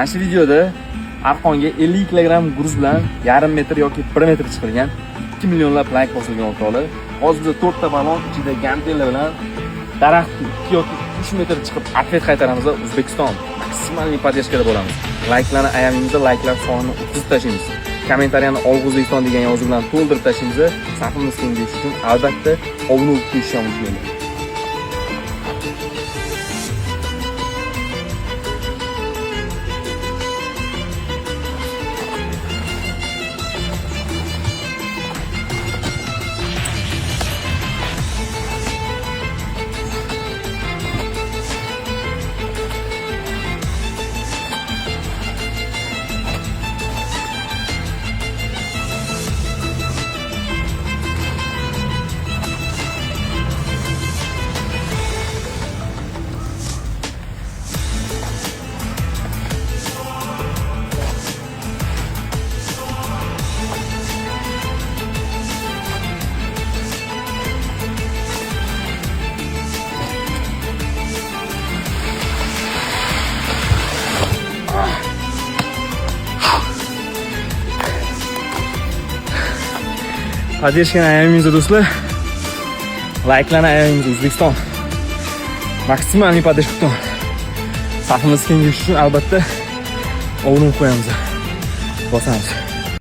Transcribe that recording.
Mana shu videoda arqonga 50 kilogramm gruz bilan yarim metr yoki 1 metr chiqilgan 2 millionlab layk bosilgan o'rtoqlar. Hozir biz 4 ta balon ichida gantelar bilan daraxt 2 yoki 3 metr chiqib atlet qaytaramiz va O'zbekiston maksimal podeshkada bo'lamiz. Layklarni ayamaymiz, layklar sonini 30 tashlaymiz. Kommentariyani O'zbekiston degan yozuv bilan to'ldirib tashlaymiz. Safimiz kengayishi uchun albatta obuna bo'lib qo'yishni unutmanglar. Podeshkani ayamaymiz do'stlar. Layklarni ayamaymiz O'zbekiston. Maksimal podeshka. Safimiz kengayishi uchun albatta obuna qo'yamiz. Bosamiz.